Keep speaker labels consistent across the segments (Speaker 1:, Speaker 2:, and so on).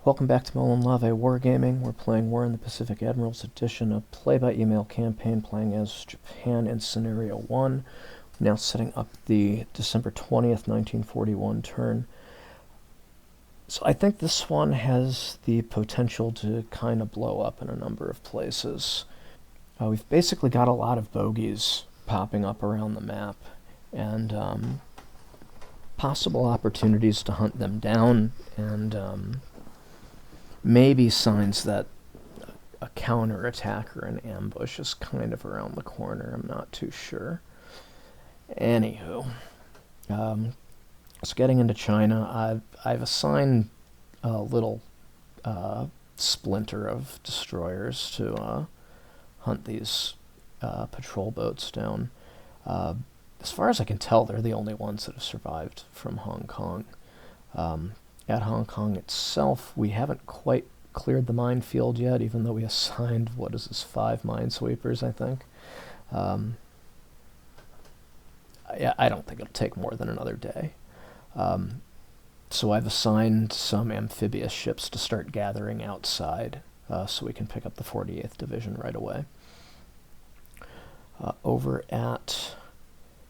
Speaker 1: Welcome back to Melon Lave Wargaming. We're playing War in the Pacific Admirals Edition, a play-by-email campaign playing as Japan in Scenario 1. Now setting up the December 20th, 1941 turn. So I think this one has the potential to kind of blow up in a number of places. We've basically got a lot of bogeys popping up around the map, and possible opportunities to hunt them down, and maybe signs that a counterattack or an ambush is kind of around the corner. I'm not too sure. Anywho, so getting into China, I've assigned a little splinter of destroyers to hunt these patrol boats down. As far as I can tell, they're the only ones that have survived from Hong Kong. At Hong Kong itself, we haven't quite cleared the minefield yet, even though we assigned, 5 minesweepers, I think. I don't think it'll take more than another day. So I've assigned some amphibious ships to start gathering outside, so we can pick up the 48th Division right away. Over at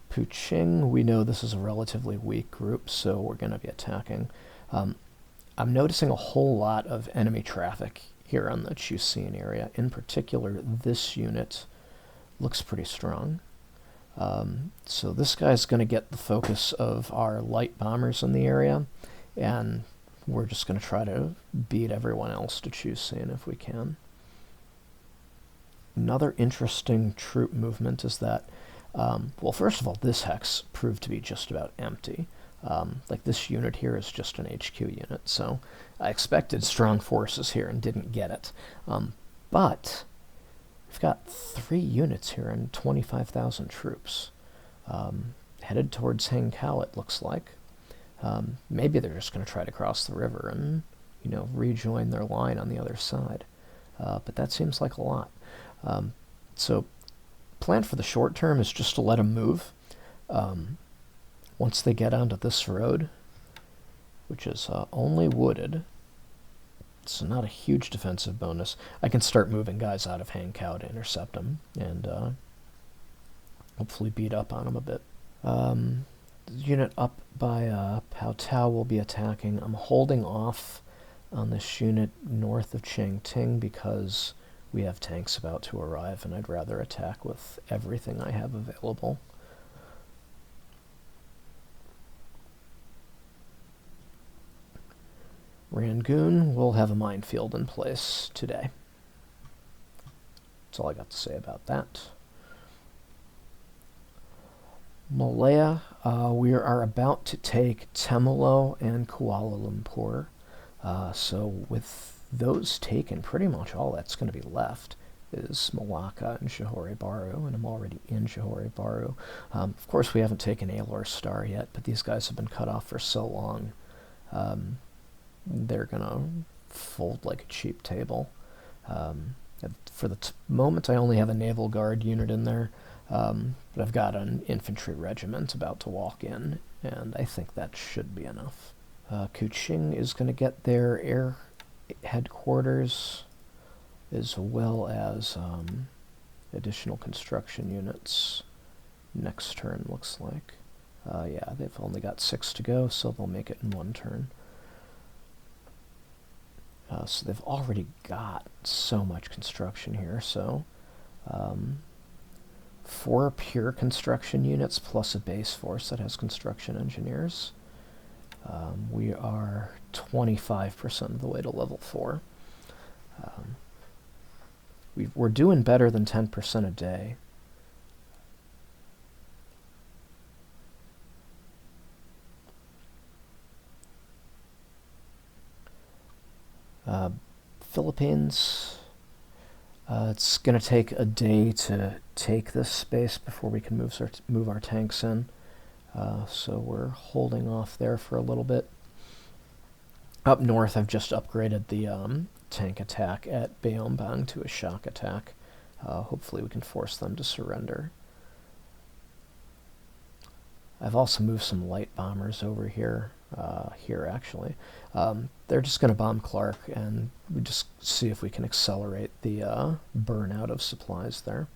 Speaker 1: Puching, we know this is a relatively weak group, so we're going to be attacking. I'm noticing a whole lot of enemy traffic here on the Chuhsien area. In particular, this unit looks pretty strong. So this guy's going to get the focus of our light bombers in the area, and we're just going to try to beat everyone else to Chuhsien if we can. Another interesting troop movement is that, well, first of all, this hex proved to be just about empty. Like this unit here is just an HQ unit, so I expected strong forces here and didn't get it. But we've got 3 units here and 25,000 troops headed towards Hangzhou, it looks like. Maybe they're just going to try to cross the river and, rejoin their line on the other side. But that seems like a lot. So plan for the short term is just to let them move. Once they get onto this road, which is only wooded, it's not a huge defensive bonus, I can start moving guys out of Hangzhou to intercept them and hopefully beat up on them a bit. The unit up by Pao Tao will be attacking. I'm holding off on this unit north of Changting because we have tanks about to arrive and I'd rather attack with everything I have available. Rangoon will have a minefield in place today. That's all I got to say about that. Malaya, we are about to take Temulo and Kuala Lumpur. So with those taken, pretty much all that's going to be left is Malacca and Johor Bahru, and I'm already in Johor Bahru. Of course, we haven't taken Alor Star yet, but these guys have been cut off for so long. They're going to fold like a cheap table. For the moment, I only have a Naval Guard unit in there, but I've got an infantry regiment about to walk in, and I think that should be enough. Kuching is going to get their air headquarters, as well as additional construction units next turn, looks like. Yeah, they've only got 6 to go, so they'll make it in 1 turn. So they've already got so much construction here, so 4 pure construction units plus a base force that has construction engineers. We are 25% of the way to level 4. We're doing better than 10% a day. Philippines, it's going to take a day to take this space before we can move our tanks in, so we're holding off there for a little bit. Up north, I've just upgraded the tank attack at Bayombang to a shock attack. Hopefully we can force them to surrender. I've also moved some light bombers over here here, actually. They're just going to bomb Clark, and we just see if we can accelerate the burnout of supplies there.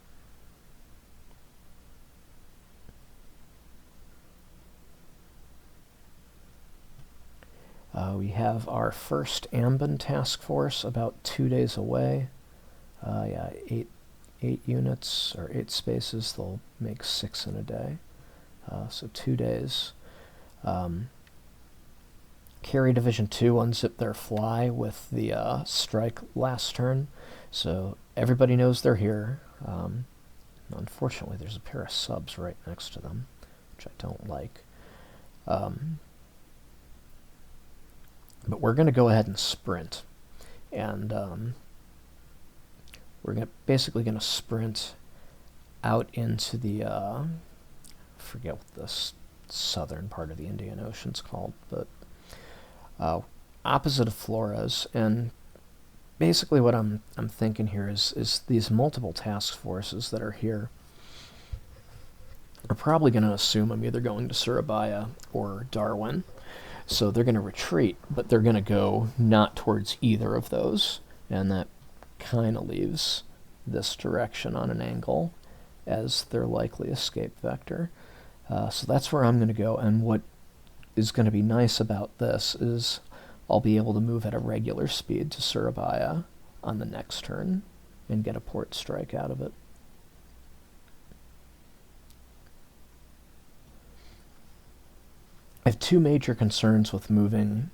Speaker 1: We have our first Ambon task force about 2 days away. Yeah, eight units, or 8 spaces. They'll make 6 in a day. So 2 days. Carry Division 2 unzipped their fly with the strike last turn, so everybody knows they're here. Unfortunately, there's a pair of subs right next to them, which I don't like. But we're going to go ahead and sprint, and we're basically going to sprint out into the, I forget what this southern part of the Indian Ocean's called, but opposite of Flores. And basically what I'm thinking here is these multiple task forces that are here are probably going to assume I'm either going to Surabaya or Darwin. So they're going to retreat, but they're going to go not towards either of those, and that kind of leaves this direction on an angle as their likely escape vector. So that's where I'm going to go, and what is going to be nice about this is I'll be able to move at a regular speed to Surabaya on the next turn and get a port strike out of it. I have 2 major concerns with moving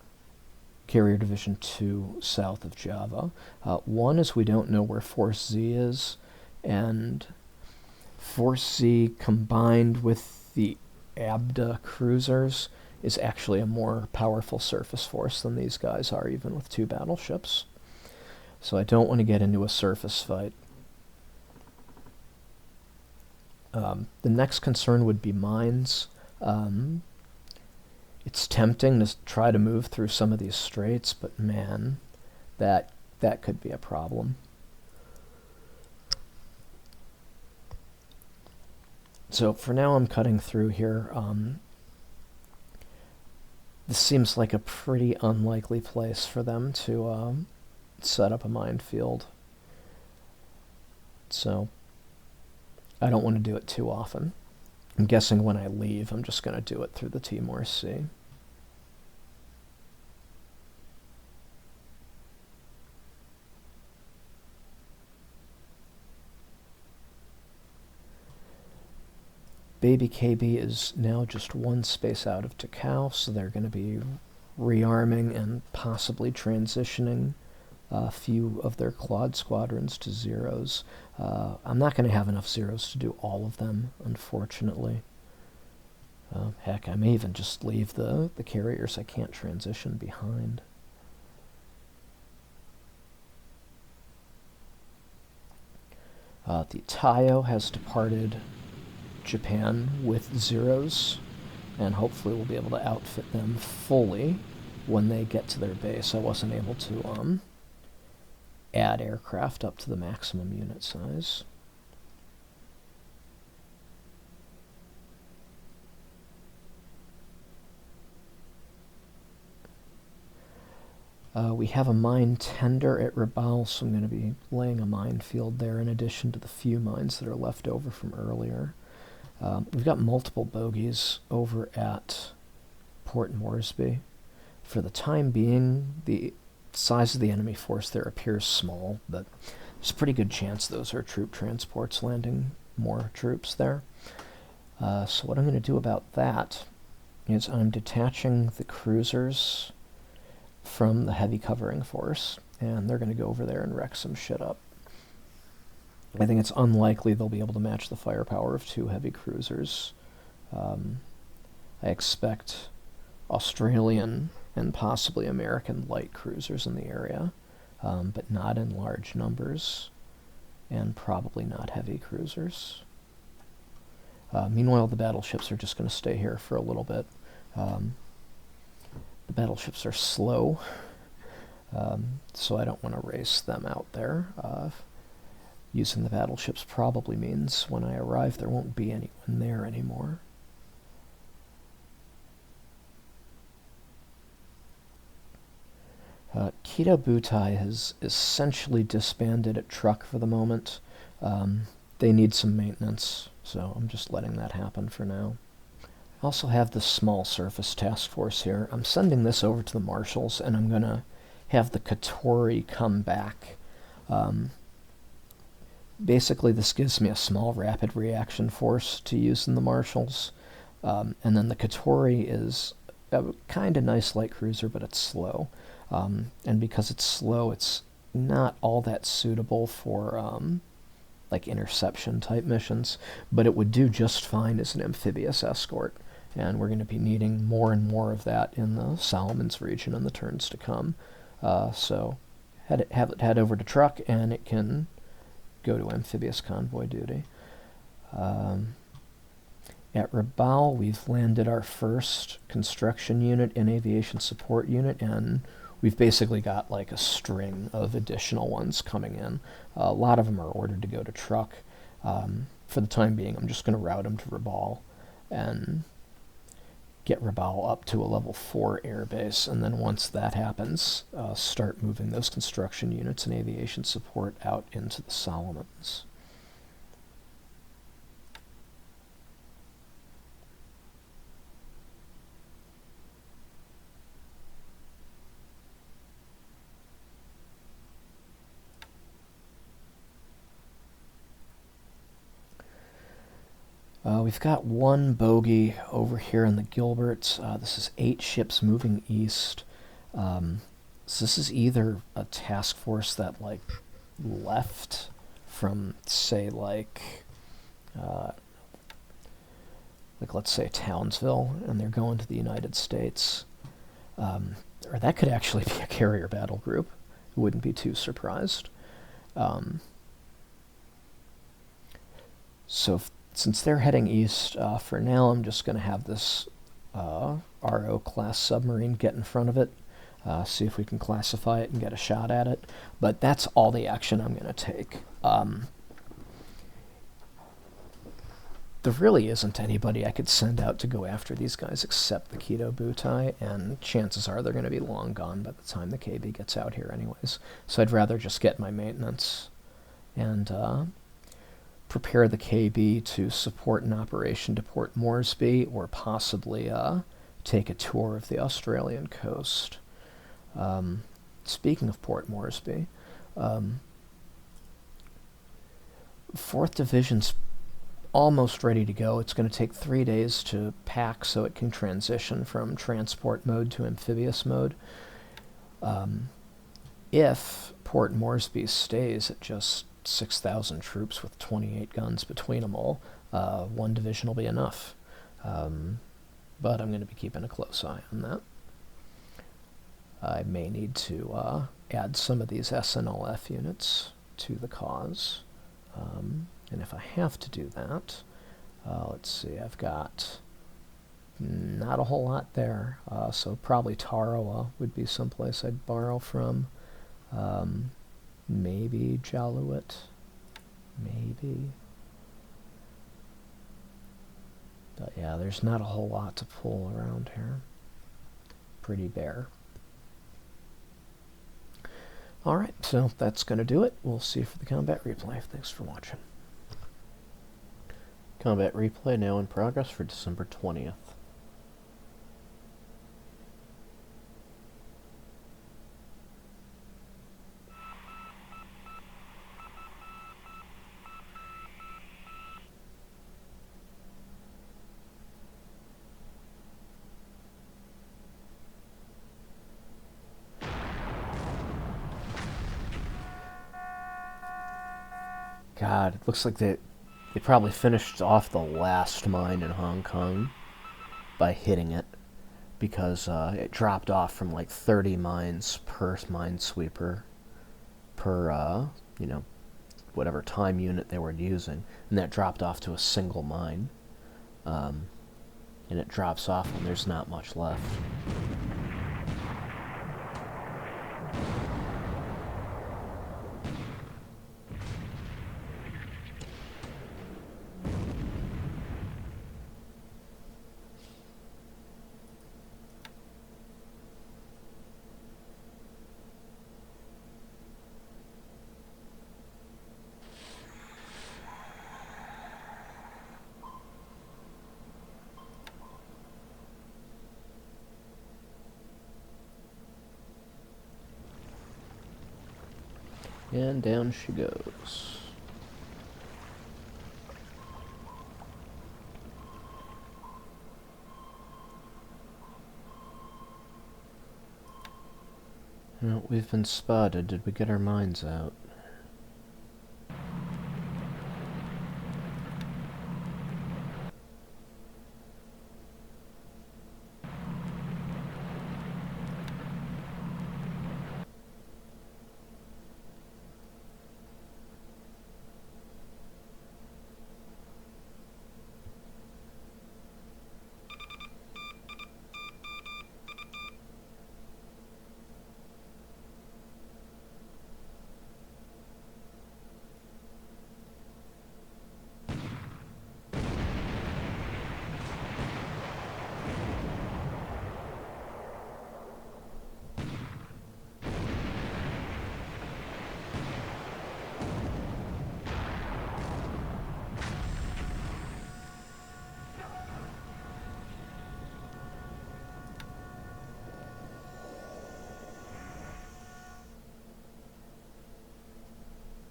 Speaker 1: Carrier Division 2 south of Java. One is we don't know where Force Z is, and Force Z combined with the Abda cruisers is actually a more powerful surface force than these guys are, even with 2 battleships. So I don't want to get into a surface fight. The next concern would be mines. It's tempting to try to move through some of these straits, but man, that could be a problem. So for now I'm cutting through here. This seems like a pretty unlikely place for them to set up a minefield. So I don't want to do it too often. I'm guessing when I leave, I'm just going to do it through the Timor Sea. Baby KB is now just 1 space out of Takao, so they're going to be rearming and possibly transitioning a few of their Claude squadrons to Zeros. I'm not going to have enough Zeros to do all of them, unfortunately. Heck, I may even just leave the carriers I can't transition behind. The Tayo has departed Japan with Zeros, and hopefully we'll be able to outfit them fully when they get to their base. I wasn't able to add aircraft up to the maximum unit size. We have a mine tender at Rabaul, so I'm going to be laying a minefield there in addition to the few mines that are left over from earlier. We've got multiple bogeys over at Port Moresby. For the time being, the size of the enemy force there appears small, but there's a pretty good chance those are troop transports landing more troops there. So what I'm going to do about that is I'm detaching the cruisers from the heavy covering force, and they're going to go over there and wreck some shit up. I think it's unlikely they'll be able to match the firepower of 2 heavy cruisers. I expect Australian and possibly American light cruisers in the area, but not in large numbers, and probably not heavy cruisers. Meanwhile, the battleships are just going to stay here for a little bit. The battleships are slow, so I don't want to race them out there. Using the battleships probably means when I arrive there won't be anyone there anymore. Keto Butai has essentially disbanded at Truck for the moment. They need some maintenance, so I'm just letting that happen for now. I also have this small surface task force here. I'm sending this over to the marshals, and I'm going to have the Katori come back. Basically, this gives me a small rapid reaction force to use in the marshals. And then the Katori is a kind of nice light cruiser, but it's slow. And because it's slow, it's not all that suitable for like interception type missions, but it would do just fine as an amphibious escort. And we're going to be needing more and more of that in the Solomons region in the turns to come. So have it head over to Truck, and it can go to amphibious convoy duty. At Rabaul, we've landed our first construction unit and aviation support unit, and we've basically got like a string of additional ones coming in. A lot of them are ordered to go to Truck. For the time being, I'm just going to route them to Rabaul and get Rabaul up to a level 4 airbase, and then once that happens, start moving those construction units and aviation support out into the Solomons. We've got one bogey over here in the Gilberts. This is 8 ships moving east. So this is either a task force that like left from, say, like let's say Townsville, and they're going to the United States. Or that could actually be a carrier battle group. Wouldn't be too surprised. Since they're heading east, for now I'm just going to have this RO-class submarine get in front of it, see if we can classify it and get a shot at it. But that's all the action I'm going to take. There really isn't anybody I could send out to go after these guys except the Keto Butai, and chances are they're going to be long gone by the time the KB gets out here anyways. So I'd rather just get my maintenance and prepare the KB to support an operation to Port Moresby, or possibly take a tour of the Australian coast. Speaking of Port Moresby, 4th Division's almost ready to go. It's going to take 3 days to pack so it can transition from transport mode to amphibious mode. If Port Moresby stays at just 6,000 troops with 28 guns between them all, 1 division will be enough. But I'm going to be keeping a close eye on that. I may need to add some of these SNLF units to the cause. And if I have to do that, let's see, I've got not a whole lot there. So probably Tarawa would be someplace I'd borrow from. Maybe Jaluit. Maybe. But yeah, there's not a whole lot to pull around here. Pretty bare. Alright, so that's going to do it. We'll see you for the combat replay. Thanks for watching.
Speaker 2: Combat replay now in progress for December 20th.
Speaker 1: God, it looks like they probably finished off the last mine in Hong Kong by hitting it, because it dropped off from like 30 mines per minesweeper per, whatever time unit they were using, and that dropped off to a single mine. And it drops off when there's not much left.
Speaker 2: And down she goes. Well, we've been spotted. Did we get our mines out?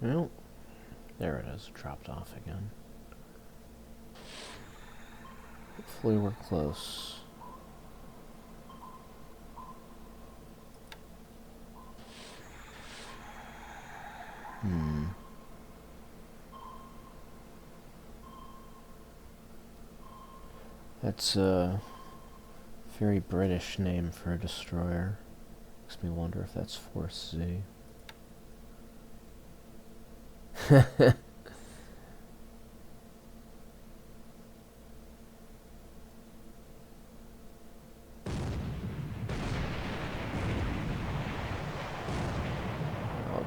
Speaker 2: Well, there it is, dropped off again. Hopefully we're close. That's a very British name for a destroyer. Makes me wonder if that's Force Z. Oh,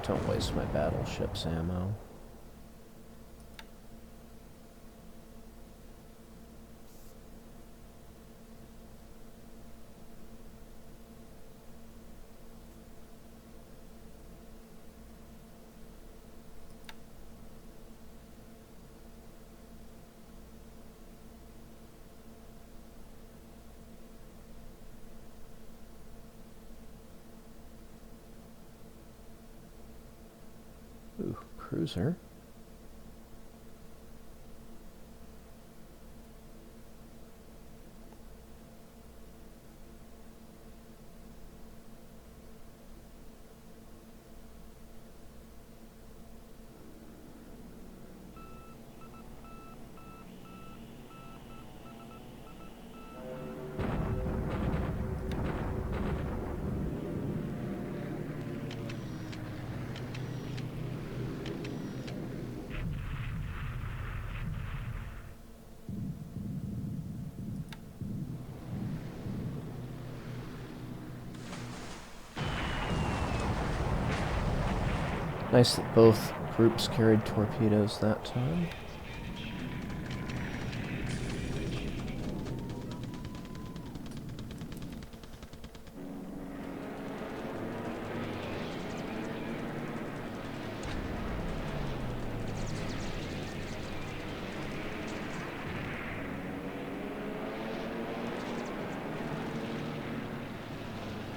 Speaker 2: don't waste my battleship's ammo. Ooh, cruiser. Nice that both groups carried torpedoes that time.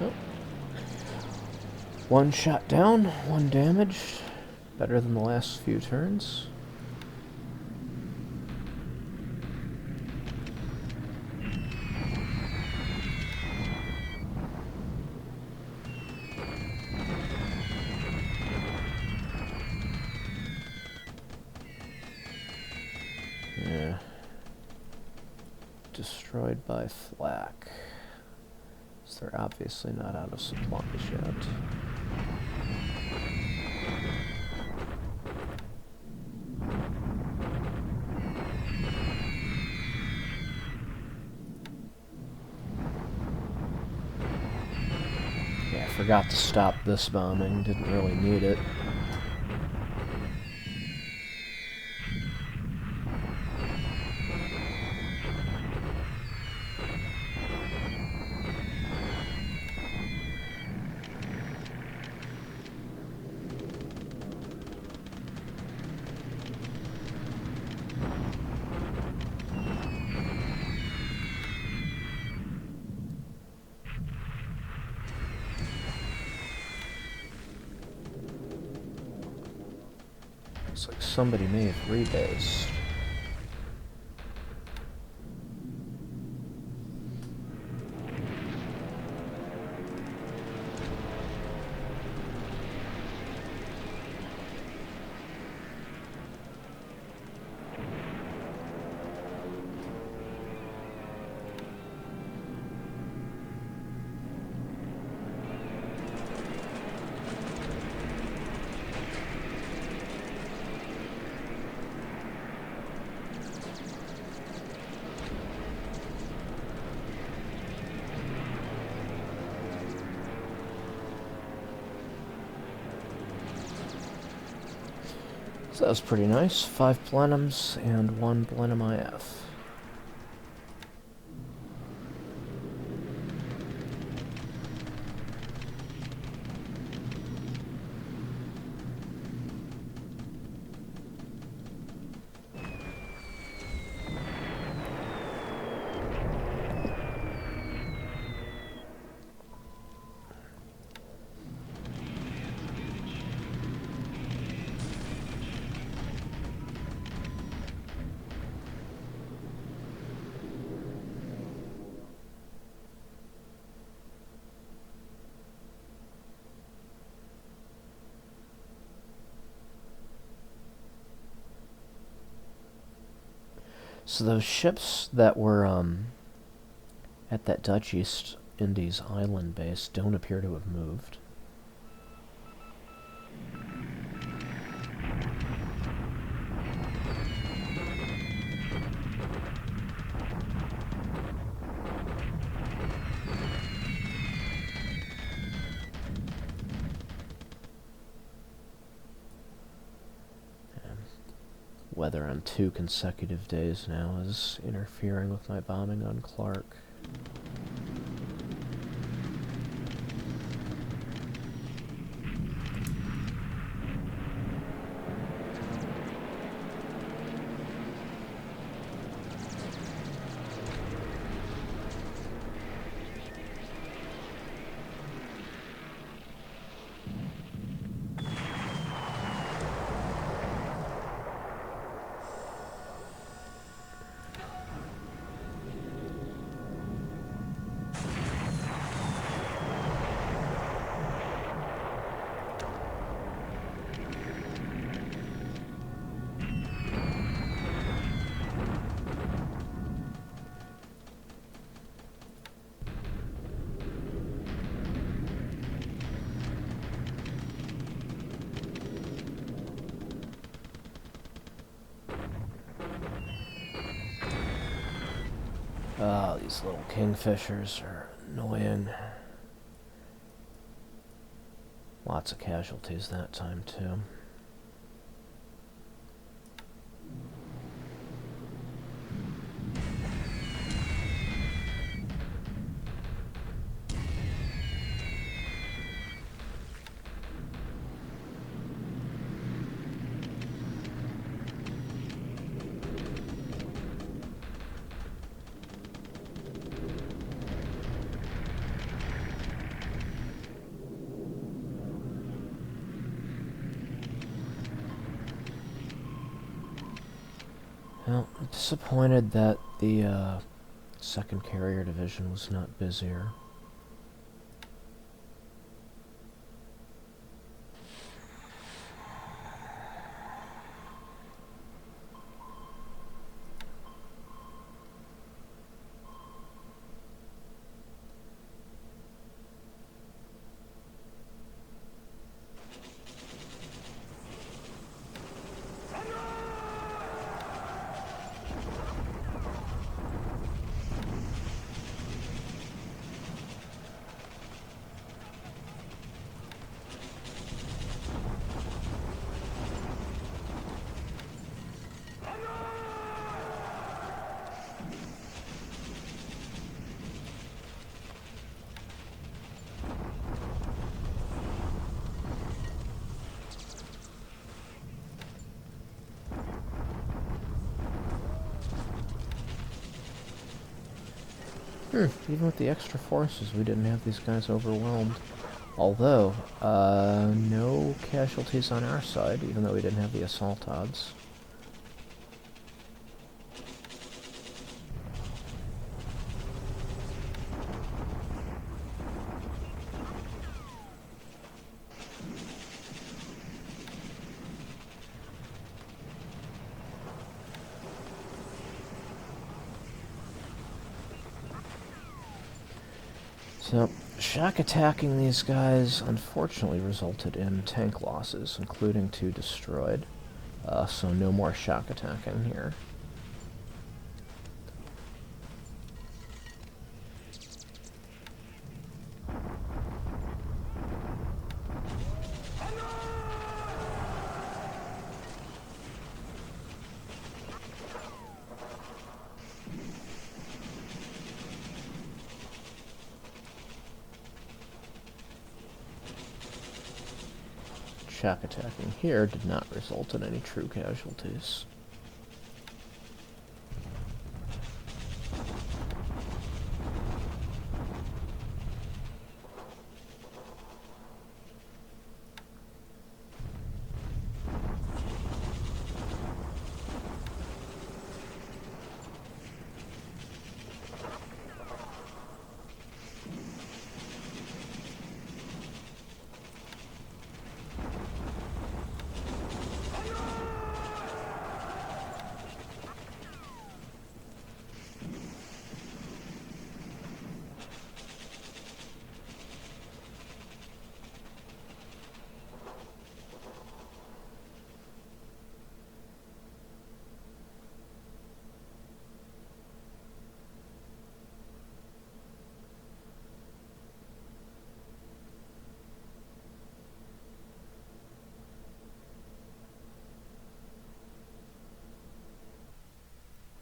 Speaker 2: Oh. One shot down, one damaged. Better than the last few turns. Yeah. Destroyed by flak. So they're obviously not out of supplies yet. Yeah, I forgot to stop this bombing. Didn't really need it.
Speaker 1: Looks like somebody may have rebased. So that was pretty nice. 5 plenums and 1 plenum IF. So those ships that were at that Dutch East Indies island base don't appear to have moved. Weather on 2 consecutive days now is interfering with my bombing on Clark. Oh, these little kingfishers are annoying. Lots of casualties that time, too. Well, I'm disappointed that the 2nd Carrier Division was not busier. Even with the extra forces, we didn't have these guys overwhelmed. Although, no casualties on our side, even though we didn't have the assault odds. So, shock attacking these guys unfortunately resulted in tank losses, including 2 destroyed. So no more shock attacking here. Shock attacking here did not result in any true casualties.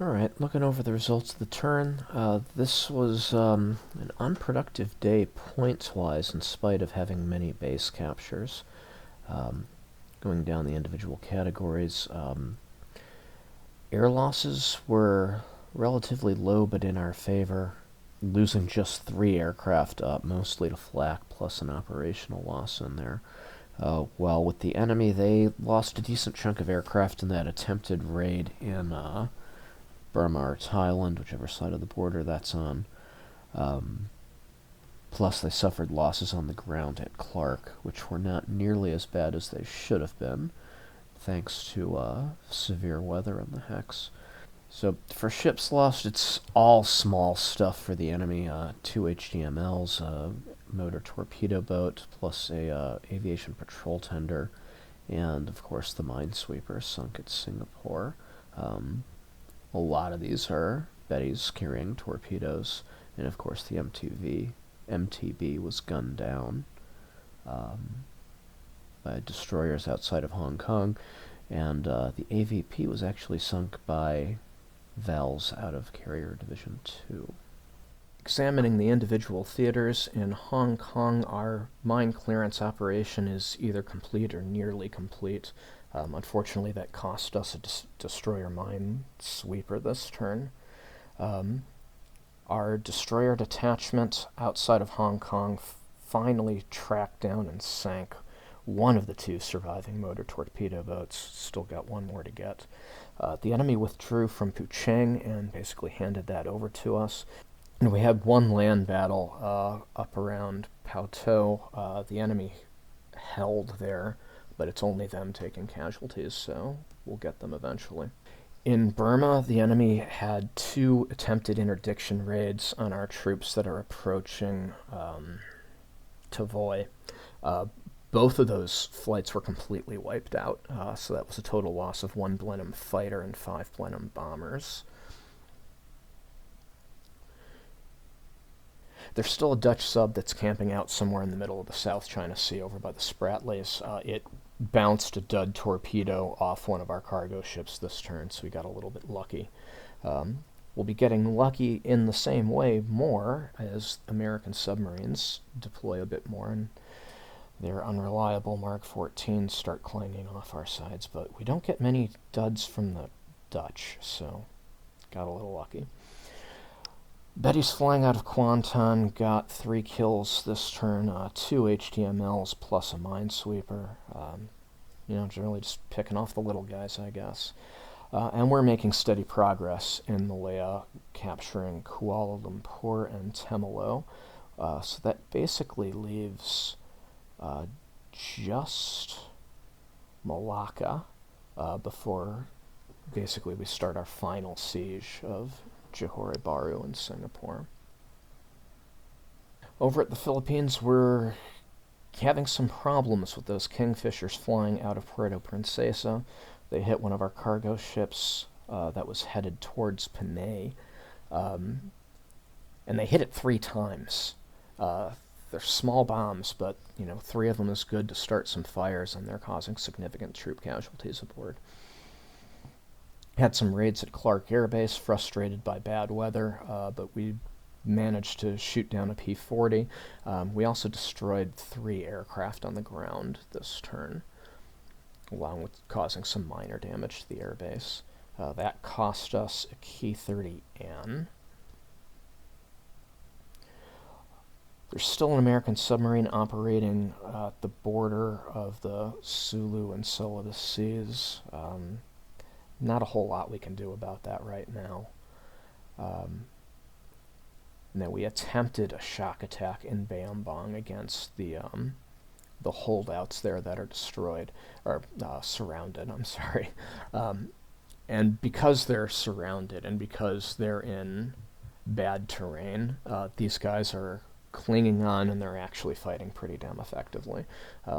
Speaker 1: Alright, looking over the results of the turn, this was an unproductive day points-wise in spite of having many base captures. Going down the individual categories, air losses were relatively low but in our favor, losing just 3 aircraft, mostly to flak, plus an operational loss in there. While with the enemy, they lost a decent chunk of aircraft in that attempted raid in Burma or Thailand, whichever side of the border that's on. Plus, they suffered losses on the ground at Clark, which were not nearly as bad as they should have been, thanks to severe weather in the Hex. So, for ships lost, it's all small stuff for the enemy. 2 HDMLs, a motor torpedo boat, plus a aviation patrol tender, and, of course, the minesweeper sunk at Singapore. A lot of these are Bettys carrying torpedoes, and of course the MTB was gunned down by destroyers outside of Hong Kong, and the AVP was actually sunk by Vels out of Carrier Division 2. Examining the individual theaters, in Hong Kong, our mine clearance operation is either complete or nearly complete. Unfortunately, that cost us a destroyer mine sweeper this turn. Our destroyer detachment outside of Hong Kong finally tracked down and sank one of the 2 surviving motor torpedo boats. Still got 1 more to get. The enemy withdrew from Pucheng and basically handed that over to us. And we had 1 land battle up around Pauto. The enemy held there, but it's only them taking casualties, so we'll get them eventually. In Burma, the enemy had 2 attempted interdiction raids on our troops that are approaching Tavoy. Both of those flights were completely wiped out, so that was a total loss of 1 Blenheim fighter and 5 Blenheim bombers. There's still a Dutch sub that's camping out somewhere in the middle of the South China Sea over by the Spratlys. It bounced a dud torpedo off one of our cargo ships this turn, so we got a little bit lucky. We'll be getting lucky in the same way more as American submarines deploy a bit more, and their unreliable Mark 14s start clanging off our sides, but we don't get many duds from the Dutch, so got a little lucky. Betty's flying out of Kwanton got 3 kills this turn, 2 HTMLs plus a Minesweeper. Generally just picking off the little guys, I guess. And we're making steady progress in Malaya, capturing Kuala Lumpur and Temalo. So that basically leaves just Malacca before basically we start our final siege of Johor Bahru in Singapore. Over at the Philippines, we're having some problems with those Kingfishers flying out of Puerto Princesa. They hit one of our cargo ships that was headed towards Panay, and they hit it 3 times. They're small bombs, but 3 of them is good to start some fires, and they're causing significant troop casualties aboard. Had some raids at Clark Air Base, frustrated by bad weather, but we managed to shoot down a P-40. We also destroyed 3 aircraft on the ground this turn, along with causing some minor damage to the airbase. That cost us a Key-30N. There's still an American submarine operating at the border of the Sulu and Celebes Seas. Not a whole lot we can do about that right now. And then we attempted a shock attack in Bayambang against the holdouts there that are destroyed, or surrounded, I'm sorry. And because they're surrounded and because they're in bad terrain, these guys are clinging on and they're actually fighting pretty damn effectively.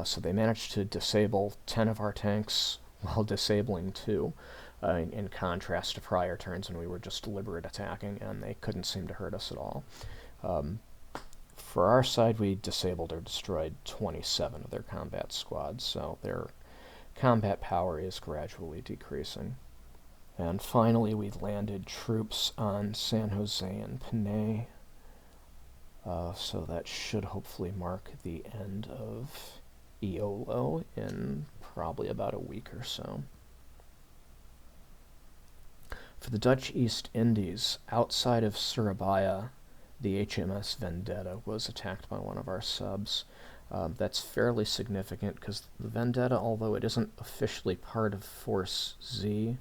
Speaker 1: So they managed to disable 10 of our tanks while disabling 2. In contrast to prior turns when we were just deliberate attacking and they couldn't seem to hurt us at all. For our side, we disabled or destroyed 27 of their combat squads, so their combat power is gradually decreasing. And finally, we landed troops on San Jose and Panay, so that should hopefully mark the end of EOLO in probably about a week or so. For the Dutch East Indies, outside of Surabaya, the HMS Vendetta was attacked by one of our subs. That's fairly significant because the Vendetta, although it isn't officially part of Force Z,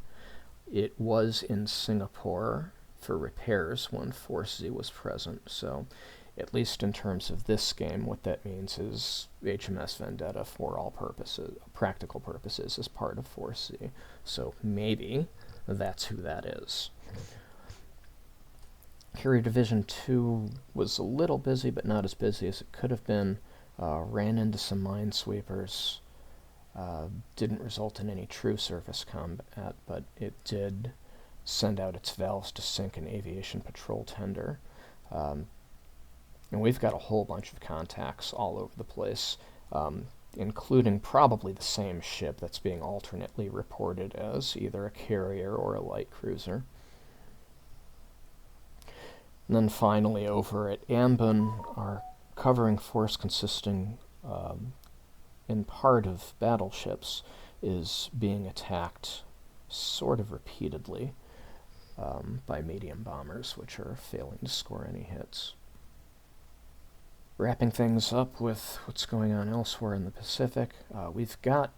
Speaker 1: it was in Singapore for repairs when Force Z was present. So, at least in terms of this game, what that means is HMS Vendetta, for all purposes, practical purposes, is part of Force Z. So maybe that's who that is. Carrier Division 2 was a little busy, but not as busy as it could have been. Ran into some minesweepers. Didn't result in any true surface combat, but it did send out its valves to sink an aviation patrol tender. And we've got a whole bunch of contacts all over the place, including probably the same ship that's being alternately reported as either a carrier or a light cruiser. And then finally, over at Ambon, our covering force, consisting in part of battleships, is being attacked sort of repeatedly by medium bombers, which are failing to score any hits. Wrapping things up with what's going on elsewhere in the Pacific, we've got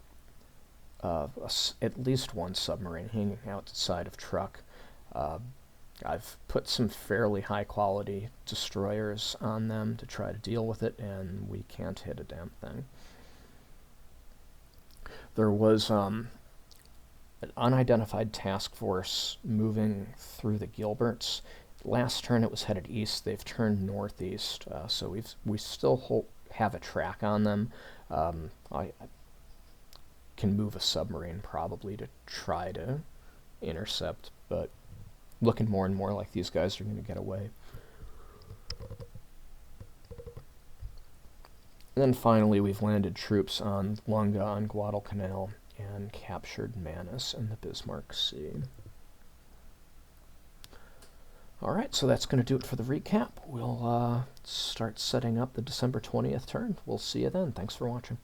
Speaker 1: at least one submarine hanging outside of Truk. I've put some fairly high-quality destroyers on them to try to deal with it, and we can't hit a damn thing. There was an unidentified task force moving through the Gilberts. Last turn it was headed east. They've turned northeast, so we still have a track on them. I can move a submarine probably to try to intercept, but looking more and more like these guys are going to get away. And then finally, we've landed troops on Lunga on Guadalcanal and captured Manus in the Bismarck Sea. Alright, so that's going to do it for the recap. We'll start setting up the December 20th turn. We'll see you then. Thanks for watching.